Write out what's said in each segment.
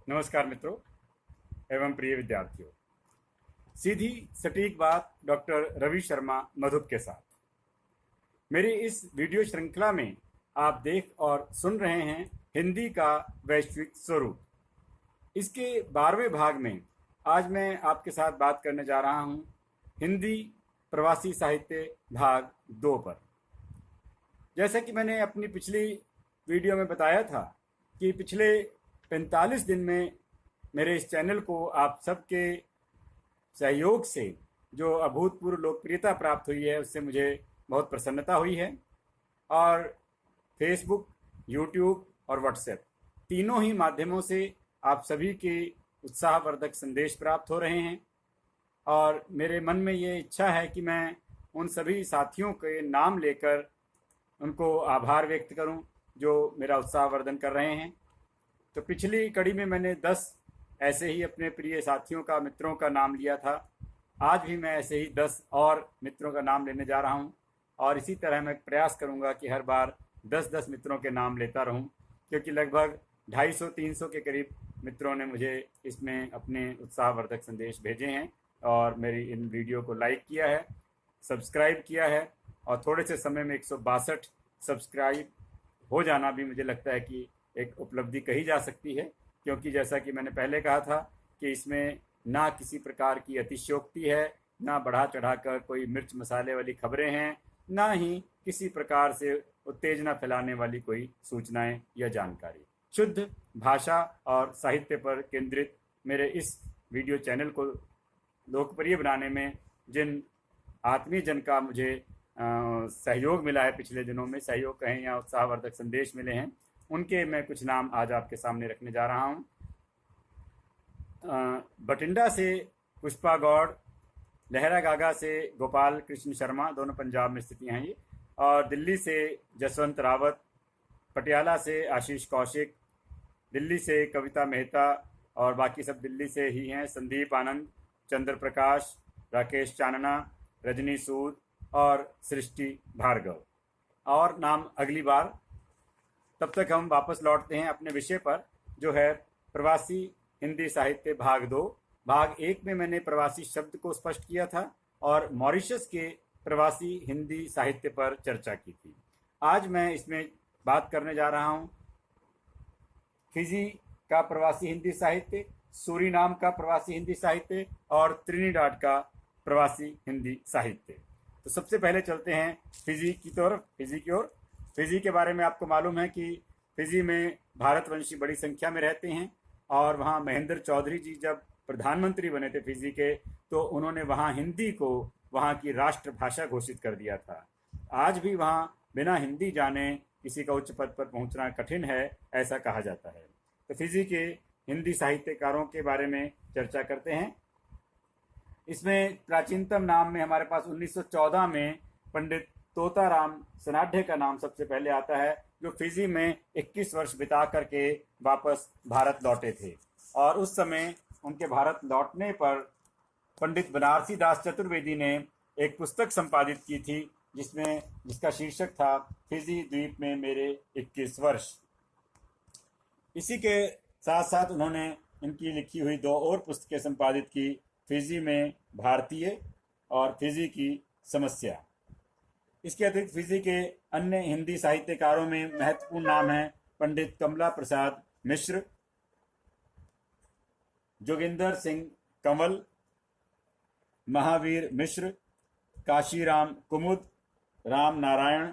नमस्कार मित्रों एवं प्रिय विद्यार्थियों। सीधी सटीक बात डॉक्टर रवि शर्मा मधुप के साथ मेरी इस वीडियो श्रृंखला में आप देख और सुन रहे हैं हिंदी का वैश्विक स्वरूप। इसके 12वें भाग में आज मैं आपके साथ बात करने जा रहा हूं हिंदी प्रवासी साहित्य भाग 2 पर। जैसा कि मैंने अपनी पिछली वीडियो में बताया था कि पिछले 45 दिन में मेरे इस चैनल को आप सबके सहयोग से जो अभूतपूर्व लोकप्रियता प्राप्त हुई है उससे मुझे बहुत प्रसन्नता हुई है। और फेसबुक, यूट्यूब और व्हाट्सएप तीनों ही माध्यमों से आप सभी के उत्साहवर्धक संदेश प्राप्त हो रहे हैं और मेरे मन में ये इच्छा है कि मैं उन सभी साथियों के नाम लेकर उनको आभार व्यक्त करूं जो मेरा उत्साहवर्धन कर रहे हैं। तो पिछली कड़ी में मैंने 10 ऐसे ही अपने प्रिय साथियों का, मित्रों का नाम लिया था। आज भी मैं ऐसे ही 10 और मित्रों का नाम लेने जा रहा हूं और इसी तरह मैं प्रयास करूंगा कि हर बार 10-10 मित्रों के नाम लेता रहूं, क्योंकि लगभग 250-300 के करीब मित्रों ने मुझे इसमें अपने उत्साहवर्धक संदेश भेजे हैं और मेरी इन वीडियो को लाइक किया है, सब्सक्राइब किया है और थोड़े से समय में 162 सब्सक्राइब हो जाना भी मुझे लगता है कि एक उपलब्धि कही जा सकती है, क्योंकि जैसा कि मैंने पहले कहा था कि इसमें ना किसी प्रकार की अतिशयोक्ति है, ना बढ़ा चढ़ाकर कोई मिर्च मसाले वाली खबरें हैं, ना ही किसी प्रकार से उत्तेजना फैलाने वाली कोई सूचनाएं या जानकारी। शुद्ध भाषा और साहित्य पर केंद्रित मेरे इस वीडियो चैनल को लोकप्रिय बनाने में जिन आत्मीय जन का मुझे सहयोग मिला है, पिछले दिनों में सहयोग कहें या उत्साहवर्धक संदेश मिले हैं, उनके मैं कुछ नाम आज आपके सामने रखने जा रहा हूं। बठिंडा से पुष्पा गौड़, लहरागागा से गोपाल कृष्ण शर्मा, दोनों पंजाब में स्थित हैं ये, और दिल्ली से जसवंत रावत, पटियाला से आशीष कौशिक, दिल्ली से कविता मेहता और बाकी सब दिल्ली से ही हैं, संदीप आनंद, चंद्र प्रकाश, राकेश चानना, रजनी सूद और सृष्टि भार्गव। और नाम अगली बार। तब तक हम वापस लौटते हैं अपने विषय पर, जो है प्रवासी हिंदी साहित्य भाग 2। भाग 1 में मैंने प्रवासी शब्द को स्पष्ट किया था और मॉरिशस के प्रवासी हिंदी साहित्य पर चर्चा की थी। आज मैं इसमें बात करने जा रहा हूं फिजी का प्रवासी हिंदी साहित्य, सूरीनाम का प्रवासी हिंदी साहित्य और त्रिनिडाद का प्रवासी हिंदी साहित्य। तो सबसे पहले चलते हैं फिजी की ओर। फिजी के बारे में आपको मालूम है कि फिजी में भारतवंशी बड़ी संख्या में रहते हैं और वहाँ महेंद्र चौधरी जी जब प्रधानमंत्री बने थे फिजी के, तो उन्होंने वहाँ हिंदी को वहाँ की राष्ट्रभाषा घोषित कर दिया था। आज भी वहाँ बिना हिंदी जाने किसी का उच्च पद पर पहुँचना कठिन है, ऐसा कहा जाता है। तो फिजी के हिंदी साहित्यकारों के बारे में चर्चा करते हैं। इसमें प्राचीनतम नाम में हमारे पास 1914 में पंडित तोताराम सनाढे का नाम सबसे पहले आता है, जो फिजी में 21 वर्ष बिता करके वापस भारत लौटे थे। और उस समय उनके भारत लौटने पर पंडित बनारसी दास चतुर्वेदी ने एक पुस्तक संपादित की थी जिसका शीर्षक था फिजी द्वीप में मेरे 21 वर्ष। इसी के साथ साथ उन्होंने इनकी लिखी हुई 2 और पुस्तकें संपादित की, फिजी में भारतीय और फिजी की समस्या। इसके अतिरिक्त फिजी के अन्य हिंदी साहित्यकारों में महत्वपूर्ण नाम हैं पंडित कमला प्रसाद मिश्र, जोगिंदर सिंह कंवल, महावीर मिश्र, काशीराम कुमुद, राम नारायण,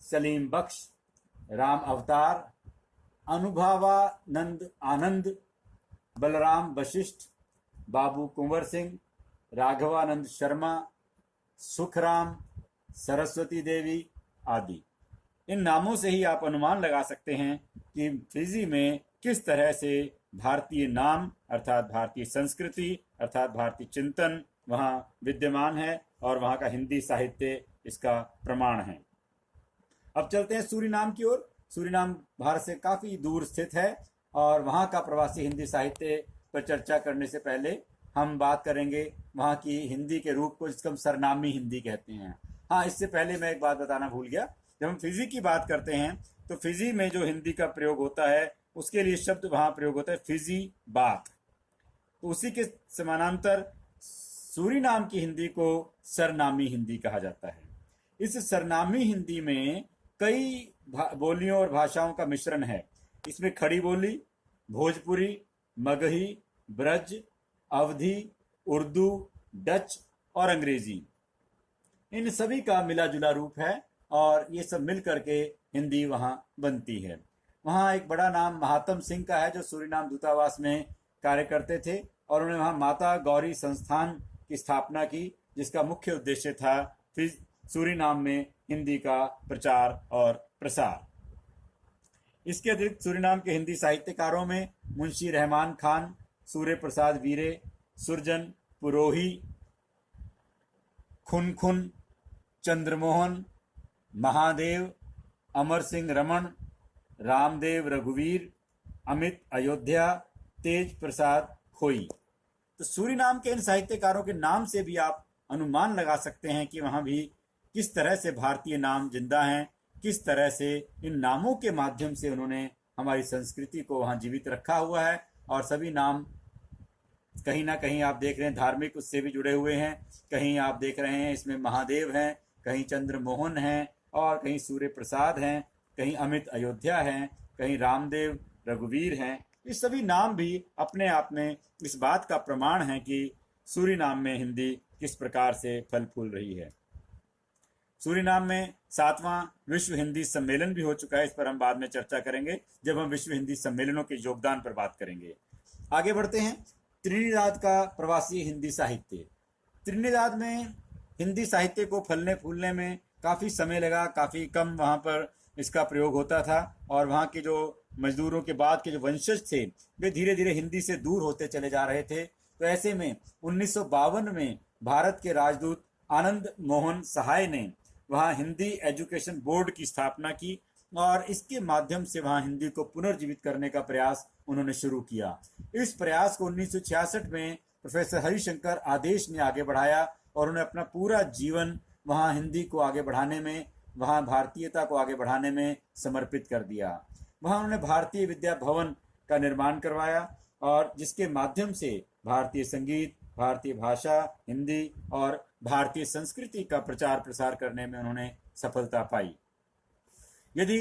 सलीम बख्श, राम अवतार, अनुभवानंद आनंद, बलराम वशिष्ठ, बाबू कुंवर सिंह, राघवानंद शर्मा, सुखराम, सरस्वती देवी आदि। इन नामों से ही आप अनुमान लगा सकते हैं कि फिजी में किस तरह से भारतीय नाम अर्थात भारतीय संस्कृति अर्थात भारतीय चिंतन वहाँ विद्यमान है और वहाँ का हिंदी साहित्य इसका प्रमाण है। अब चलते हैं सूरीनाम की ओर। सूरीनाम भारत से काफ़ी दूर स्थित है और वहाँ का प्रवासी हिंदी साहित्य पर चर्चा करने से पहले हम बात करेंगे वहाँ की हिंदी के रूप को, जिसको हम सरनामी हिंदी कहते हैं। हाँ, इससे पहले मैं एक बात बताना भूल गया। जब हम फिजी की बात करते हैं तो फिजी में जो हिंदी का प्रयोग होता है उसके लिए शब्द वहाँ प्रयोग होता है फिजी बात। तो उसी के समानांतर सूरीनाम की हिंदी को सरनामी हिंदी कहा जाता है। इस सरनामी हिंदी में कई बोलियों और भाषाओं का मिश्रण है। इसमें खड़ी बोली, भोजपुरी, मगही, ब्रज, अवधी, उर्दू, डच और अंग्रेजी, इन सभी का मिला जुला रूप है और ये सब मिल करके हिंदी वहाँ बनती है। वहाँ एक बड़ा नाम महात्म सिंह का है जो सूरीनाम दूतावास में कार्य करते थे और उन्होंने वहाँ माता गौरी संस्थान की स्थापना की, जिसका मुख्य उद्देश्य था फिर सूरीनाम में हिंदी का प्रचार और प्रसार। इसके अतिरिक्त सूरीनाम के हिंदी साहित्यकारों में मुंशी रहमान खान, सूर्य प्रसाद वीरे, सुरजन पुरोही, खुन, चंद्रमोहन, महादेव, अमर सिंह रमन, रामदेव रघुवीर, अमित अयोध्या, तेज प्रसाद खोई। तो सूरीनाम के इन साहित्यकारों के नाम से भी आप अनुमान लगा सकते हैं कि वहाँ भी किस तरह से भारतीय नाम जिंदा हैं, किस तरह से इन नामों के माध्यम से उन्होंने हमारी संस्कृति को वहाँ जीवित रखा हुआ है। और सभी नाम कहीं ना कहीं आप देख रहे हैं धार्मिक उससे भी जुड़े हुए हैं। कहीं आप देख रहे हैं इसमें महादेव हैं, कहीं चंद्रमोहन हैं और कहीं सूर्य प्रसाद हैं, कहीं अमित अयोध्या हैं, कहीं रामदेव रघुवीर हैं। ये सभी नाम भी अपने आप में इस बात का प्रमाण है कि सूरीनाम में हिंदी किस प्रकार से फल फूल रही है। सूरीनाम में 7वां विश्व हिंदी सम्मेलन भी हो चुका है। इस पर हम बाद में चर्चा करेंगे जब हम विश्व हिंदी सम्मेलनों के योगदान पर बात करेंगे। आगे बढ़ते हैं। त्रिनिदाद का प्रवासी हिंदी साहित्य। त्रिनिदाद में हिंदी साहित्य को फलने फूलने में काफ़ी समय लगा, काफ़ी कम वहाँ पर इसका प्रयोग होता था और वहाँ के जो मजदूरों के बाद के जो वंशज थे वे धीरे धीरे हिंदी से दूर होते चले जा रहे थे। तो ऐसे में 1952 में भारत के राजदूत आनंद मोहन सहाय ने वहाँ हिंदी एजुकेशन बोर्ड की स्थापना की और इसके माध्यम से वहाँ हिंदी को पुनर्जीवित करने का प्रयास उन्होंने शुरू किया। इस प्रयास को 1966 में प्रोफेसर हरिशंकर आदेश ने आगे बढ़ाया और उन्होंने अपना पूरा जीवन वहाँ हिंदी को आगे बढ़ाने में, वहाँ भारतीयता को आगे बढ़ाने में समर्पित कर दिया। वहाँ उन्होंने भारतीय विद्या भवन का निर्माण करवाया और जिसके माध्यम से भारतीय संगीत, भारतीय भाषा, हिंदी और भारतीय संस्कृति का प्रचार प्रसार करने में उन्होंने सफलता पाई। यदि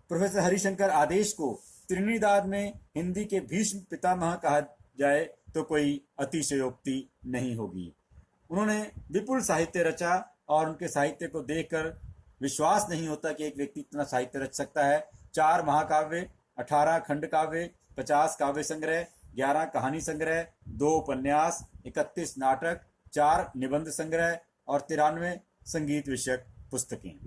प्रोफेसर हरिशंकर आदेश को त्रिनिदाद में हिंदी के भीष्म पितामह कहा जाए तो कोई अतिशयोक्ति नहीं होगी। उन्होंने विपुल साहित्य रचा और उनके साहित्य को देखकर विश्वास नहीं होता कि एक व्यक्ति इतना साहित्य रच सकता है। 4 महाकाव्य, 18 खंड काव्य, 50 काव्य संग्रह, 11 कहानी संग्रह, 2 उपन्यास, 31 नाटक, 4 निबंध संग्रह और 93 संगीत विषयक पुस्तकें।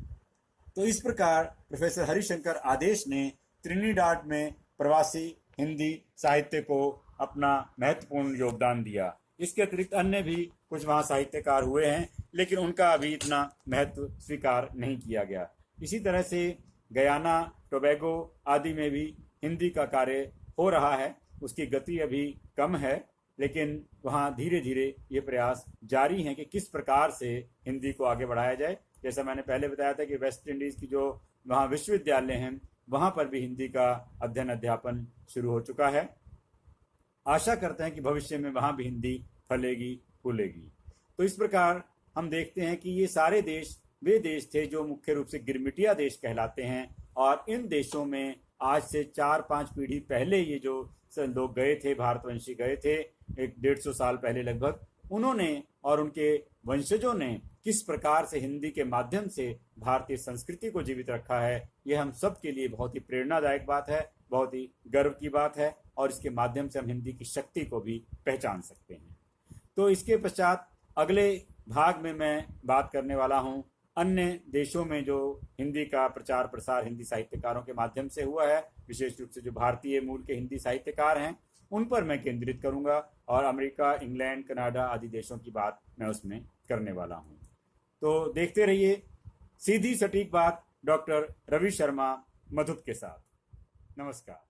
तो इस प्रकार प्रोफेसर हरिशंकर आदेश ने त्रिनिदाद में प्रवासी हिंदी साहित्य को अपना महत्वपूर्ण योगदान दिया। इसके अतिरिक्त अन्य भी कुछ वहाँ साहित्यकार हुए हैं लेकिन उनका अभी इतना महत्व स्वीकार नहीं किया गया। इसी तरह से गयाना, टोबैगो आदि में भी हिंदी का कार्य हो रहा है। उसकी गति अभी कम है लेकिन वहाँ धीरे धीरे ये प्रयास जारी हैं कि किस प्रकार से हिंदी को आगे बढ़ाया जाए। जैसा मैंने पहले बताया था कि वेस्ट इंडीज़ की जो वहाँ विश्वविद्यालय हैं वहाँ पर भी हिंदी का अध्ययन अध्यापन शुरू हो चुका है। आशा करते हैं कि भविष्य में वहाँ भी हिंदी फलेगी फूलेगी। तो इस प्रकार हम देखते हैं कि ये सारे देश वे देश थे जो मुख्य रूप से गिरमिटिया देश कहलाते हैं और इन देशों में आज से 4-5 पीढ़ी पहले ये जो लोग गए थे, भारतवंशी गए थे 150 साल पहले लगभग, उन्होंने और उनके वंशजों ने किस प्रकार से हिंदी के माध्यम से भारतीय संस्कृति को जीवित रखा है, ये हम सब के लिए बहुत ही प्रेरणादायक बात है, बहुत ही गर्व की बात है और इसके माध्यम से हम हिंदी की शक्ति को भी पहचान सकते हैं। तो इसके पश्चात अगले भाग में मैं बात करने वाला हूँ अन्य देशों में जो हिंदी का प्रचार प्रसार हिंदी साहित्यकारों के माध्यम से हुआ है, विशेष रूप से जो भारतीय मूल के हिंदी साहित्यकार हैं उन पर मैं केंद्रित करूंगा और अमेरिका, इंग्लैंड, कनाडा आदि देशों की बात मैं उसमें करने वाला हूं। तो देखते रहिए सीधी सटीक बात डॉक्टर रवि शर्मा मधुप के साथ। नमस्कार।